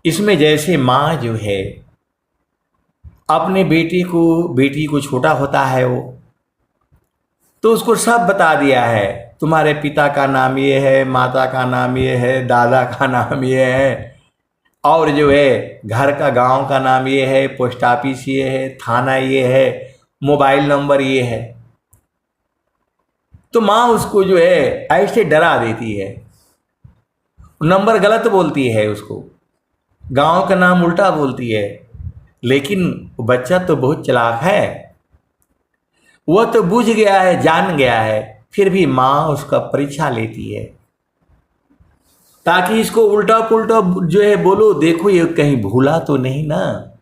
इसमें जैसे माँ जो है अपने बेटी को छोटा होता है वो, तो उसको सब बता दिया है, तुम्हारे पिता का नाम ये है, माता का नाम ये है, दादा का नाम ये है, और जो है घर का गांव का नाम ये है, पोस्ट ऑफिस ये है, थाना ये है, मोबाइल नंबर ये है। तो माँ उसको जो है ऐसे डरा देती है, नंबर गलत बोलती है, उसको गांव का नाम उल्टा बोलती है। लेकिन बच्चा तो बहुत चालाक है, वह तो बुझ गया है, जान गया है, फिर भी माँ उसका परीक्षा लेती है ताकि इसको उल्टा पुल्टा जो है बोलो, देखो ये कहीं भूला तो नहीं ना।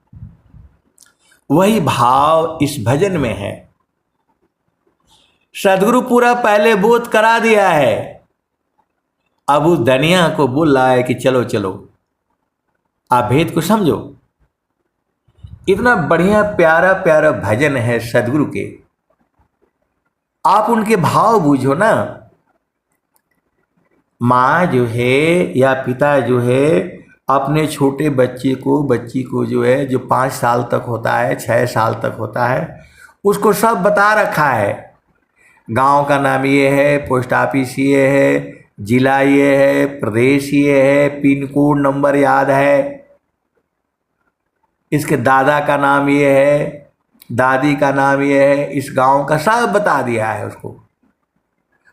वही भाव इस भजन में है। सदगुरु पूरा पहले बोध करा दिया है, अब उस दनिया को बोल रहा है कि चलो चलो आप भेद को समझो। इतना बढ़िया प्यारा प्यारा भजन है सदगुरु के, आप उनके भाव बूझो ना। माँ जो है या पिता जो है अपने छोटे बच्चे को बच्ची को जो है, जो 5 साल तक होता है, 6 साल तक होता है, उसको सब बता रखा है। गांव का नाम ये है, पोस्ट ऑफिस ये है, जिला ये है, प्रदेश ये है, पिन कोड नंबर याद है, इसके दादा का नाम ये है, दादी का नाम ये है, इस गांव का सब बता दिया है उसको।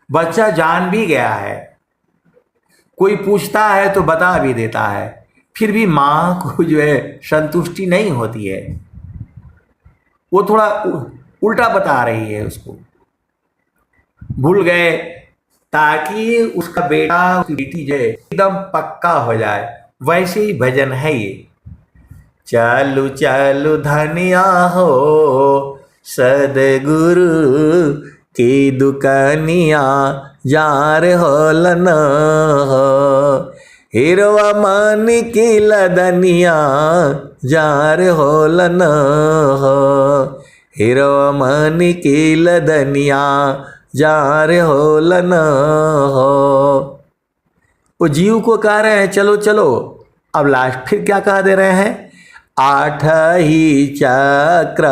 बच्चा जान भी गया है, कोई पूछता है तो बता भी देता है, फिर भी माँ को जो है संतुष्टि नहीं होती है, वो थोड़ा उल्टा बता रही है उसको। भूल गए ताकि उसका बेटा उसकी बेटी जो है एकदम पक्का हो जाए, वैसे ही भजन है ये। चालू चालू धनिया हो सदगुरु की दुकानिया जार होलन हो। हिरवा मनी की लदनिया जार होलन हो। हिरवा मनी की लदनिया जार होलन हो। वो जीव को कह रहे हैं चलो चलो, अब लास्ट फिर क्या कह दे रहे हैं, 8 ही चक्र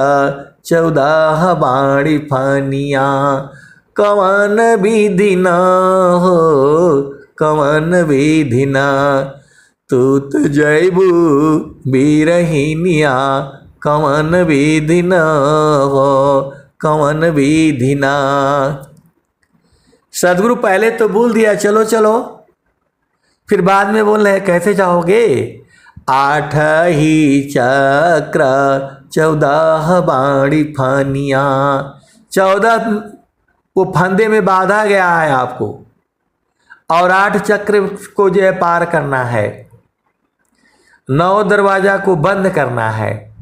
14 वाणी फानिया कवन विधि न हो कवन विधि न। तू तो जैबू बीरहिनिया कवन विधि न हो कवन विधि न। सदगुरु पहले तो बोल दिया चलो चलो, फिर बाद में बोल रहे कैसे जाओगे। 8 ही चक्र 14 बाणी फानिया, 14 वो फंदे में बांधा गया है आपको, और 8 चक्र को जो है पार करना है, 9 दरवाजा को बंद करना है।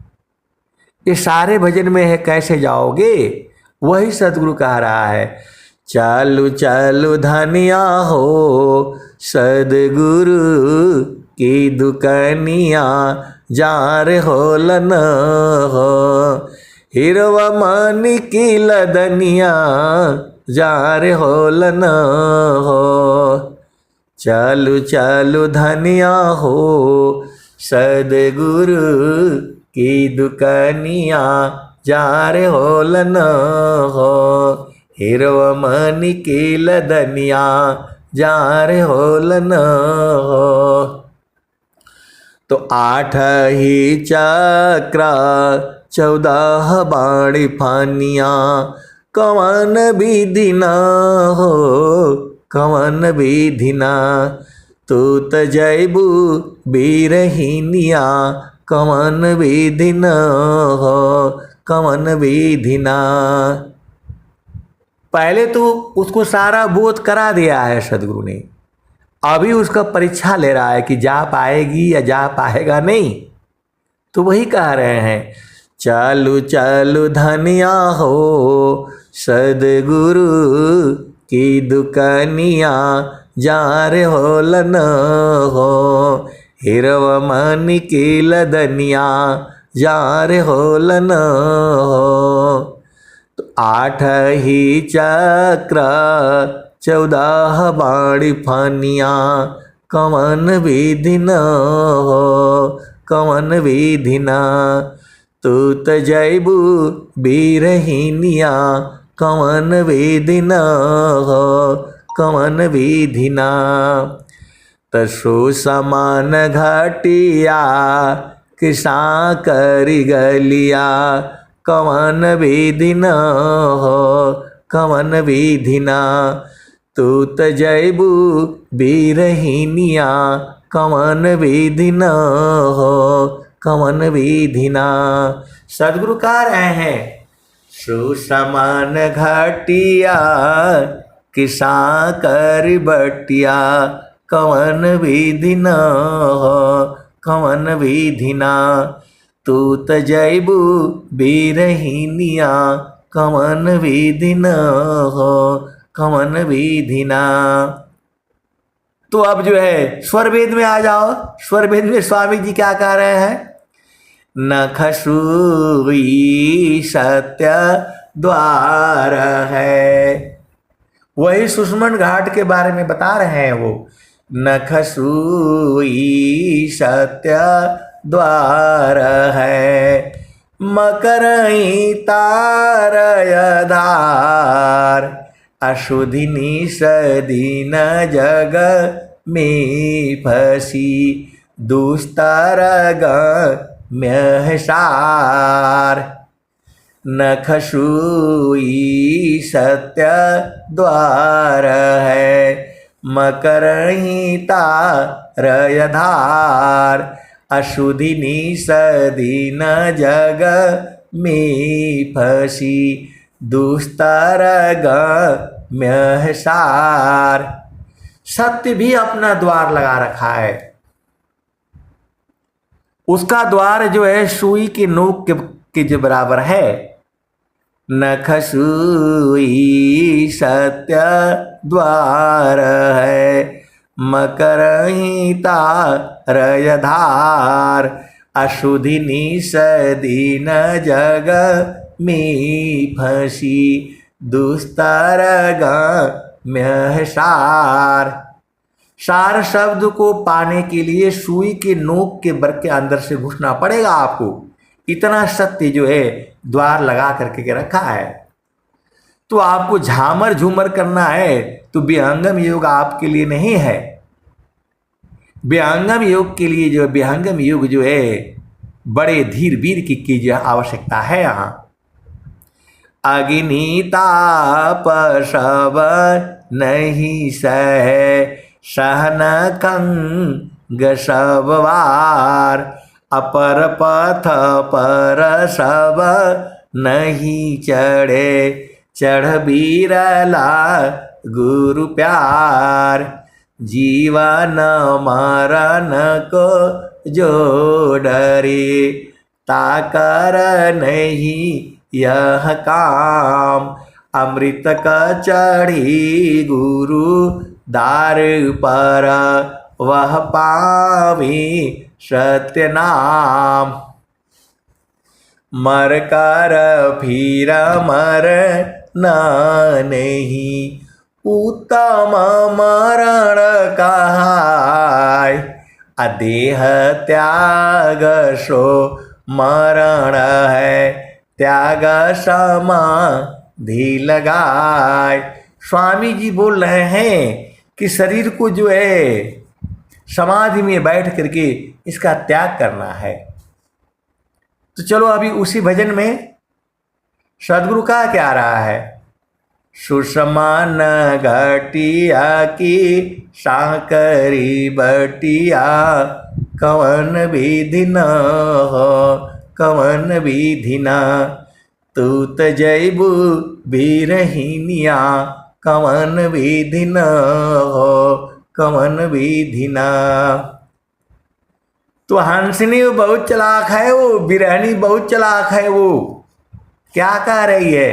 ये सारे भजन में है, कैसे जाओगे। वही सदगुरु कह रहा है, चालू चालू धनिया हो सदगुरु की दुकानिया, जार होलन हो हिरवा मानी की लदनिया, जार होलन हो। चालू चालू धनिया हो सदगुरु की दुकानिया, जार होलन हो हिरवा मानी की लदनिया, जार होलन हो। तो 8 ही चक्र 14 बाणी फानिया, कवन विधि न हो कवन विधि न, तू त जैबू बीरहिनिया, कवन विधि न हो कवन विधि न। पहले तो उसको सारा बोध करा दिया है सदगुरु ने, अभी उसका परीक्षा ले रहा है कि जा पाएगी या जा पाएगा नहीं। तो वही कह रहे हैं, चालू चालू धनिया हो सदगुरु की दुकानिया, जार होलन हो हिरवा मानी की लदनिया, जार होलन हो। तो 8 ही चक्र 14 बाणी फानिया, कवन विधि न हो कवन विधि न, तू त जैबू बीरहिनिया, कवन विधि न हो कवन विधि न। तसु समान घटिया किसा करी गलिया, कवन विधि न हो कवन विधि न, तू त जैबू बीरहिनिया, कवन विधि न हो कवन विधि न। सदगुरु कह रहे हैं, सुसमान घटिया किसा कर बटिया, कवन विधि न हो कवन विधि न, तू त जैबू बीरहिनिया, कवन विधि न हो कवन विधि न। तो अब जो है स्वर वेद में आ जाओ। स्वर वेद में स्वामी जी क्या कह रहे हैं, नखसूई सत्य द्वार है। वही सुषमन घाट के बारे में बता रहे हैं वो, नखसूई सत्य द्वार है, मकरई तारयधार, अशुधिनी सदीन जग में फसी, दुस्तर म्यहसार। नखसूई सत्य द्वार है, मकरही तारयधार, अशुधिनी सदीन जग में फसी, दुस्तर म्यहसार। सत्य भी अपना द्वार लगा रखा है, उसका द्वार जो है सुई की नोक के जो बराबर है। नखसूई सत्य द्वार है, मकरही तारयधार, अशुधिनी सदीन जग में फसी, दुस्तर म्यहसार। सार शब्द को पाने के लिए सुई के नोक के बर के अंदर से घुसना पड़ेगा आपको। इतना सत्य जो है द्वार लगा करके रखा है। तो आपको झामर झूमर करना है तो विहंगम योग आपके लिए नहीं है। विहंगम योग के लिए जो विहंगम योग जो है बड़े धीर वीर की जो आवश्यकता है। यहाँ अग्नि ताप सब नहीं सह सहन कंग सब वार। अपर पथ पर सब नहीं चढ़े, चढ़ बिरला गुरु प्यार। जीवन मरण को जो डरे, ताकर नहीं यह काम। अमृत का चढ़ी गुरु दार पर, वह पावी सत्य नाम। मर कर फिर मर न नहीं, उत्तम मरण कहाय। अदेह त्याग सो मरण है, त्याग समाधि लगाए। स्वामी जी बोल रहे हैं कि शरीर को जो है समाधि में बैठ करके इसका त्याग करना है। तो चलो अभी उसी भजन में सदगुरु का क्या रहा है। सुषमान घटिया की सांकरी बटिया, कवन विधि न हो कवन विधि न। तूत जैबू बिरहिनिया, कवन विधि न हो कवन विधि न। तो हंसनी बहुत चालाक है, वो बिरहनी बहुत चालाक है। वो क्या कह रही है,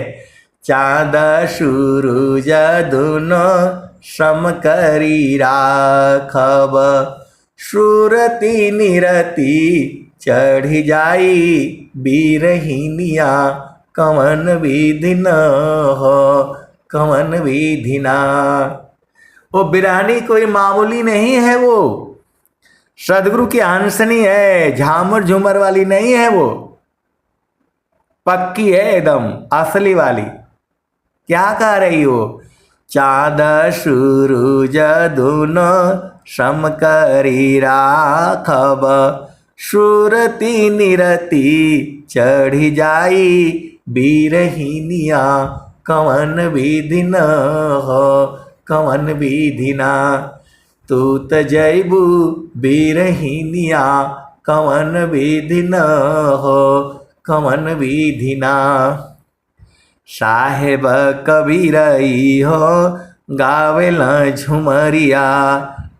चाँद सूरज दोनों सम करी राखब, सुरति निरति चढ़ी जाई बिरहिनिया, कवन विधि न हो कवन विधि ना। वो बिरहनी कोई मामूली नहीं है, वो सदगुरु की हंसनी है, झामर झूमर वाली नहीं है, वो पक्की है एकदम असली वाली। क्या कह रही हो, चाँद सूरज दोनों सम करी राखब, सुरति निरति चढ़ी जाई बिरहिनिया, कवन विधि न हो कवन विधि ना। तूत जैबू बिरहिनिया, कवन विधि न हो कवन विधि ना। साहेब कबीरई हो गावेल झुमरिया,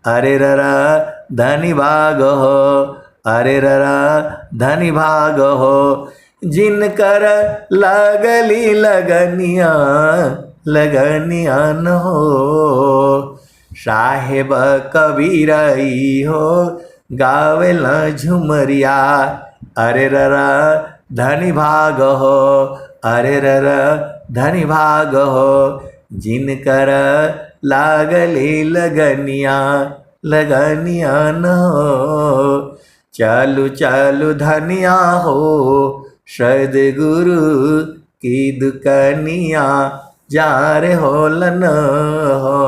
अरे ररा धनी भाग हो अरे ररा धनी भाग हो। जिनकर लगली लगनिया लगनिया न हो, साहेब कबीरई हो गावेल झुमरिया, अरे ररा धनी भाग हो अरे ररा धनी भाग हो। जिनकर लागले लगनिया लगनिया न हो, चालू चालू धनिया हो सदगुरु की दुकनिया, जार होलन हो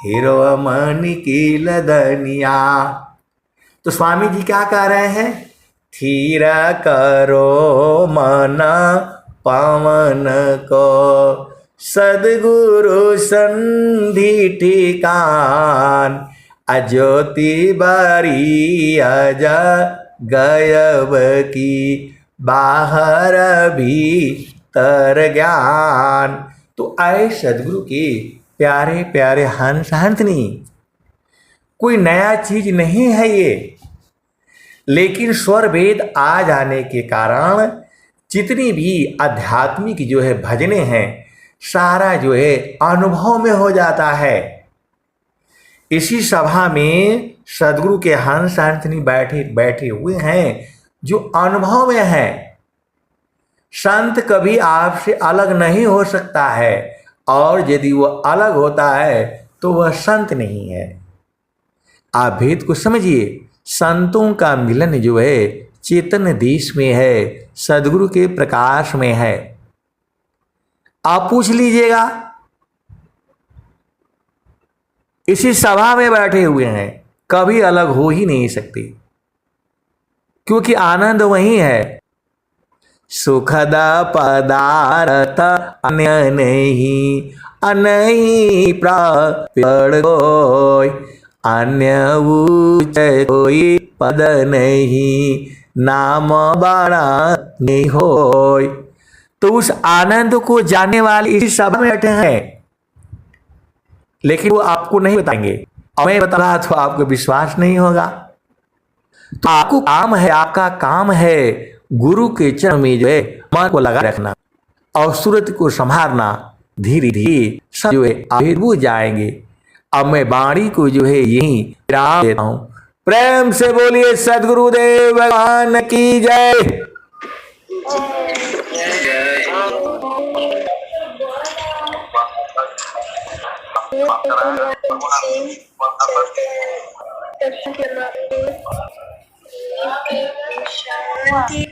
हीरो मणि की लदनिया। तो स्वामी जी क्या कह रहे हैं, थीर करो मन पावन को, सदगुरु संधि ठिकान। अज्योति बारी अजा गयब की, बाहर भीतर ज्ञान। तो आए सदगुरु के प्यारे प्यारे हंस हंसनी, कोई नया चीज नहीं है ये, लेकिन स्वर वेद आ जाने के कारण जितनी भी आध्यात्मिक जो है भजने हैं, सारा जो है अनुभव में हो जाता है। इसी सभा में सदगुरु के हंस हंसनी बैठे बैठे हुए हैं जो अनुभव में है। संत कभी आपसे अलग नहीं हो सकता है, और यदि वह अलग होता है तो वह संत नहीं है। आप भेद को समझिए, संतों का मिलन जो है चेतन देश में है, सदगुरु के प्रकाश में है। आप पूछ लीजिएगा, इसी सभा में बैठे हुए हैं, कभी अलग हो ही नहीं सकते, क्योंकि आनंद वही है। सुखद पदार्थ अन्य नहीं, नहीं प्राप्त कोई, अन्य उच्च कोई पद नहीं, नाम बड़ा नहीं होय। तो उस आनंद को जानने वाले इस सभा में बैठे हैं, लेकिन वो आपको नहीं बताएंगे। और मैं बता रहा तो आपको विश्वास नहीं होगा। तो आपको काम है, आपका काम है गुरु के चरण में जो है मन को लगा रखना और सूरत को संभालना। धीरे धीरे सब जो है आविर्भूत जाएंगे। अब मैं वाणी को जो है यही विराम देता हूं। प्रेम से बोलिए सद्गुरुदेव भगवान की जय। शांति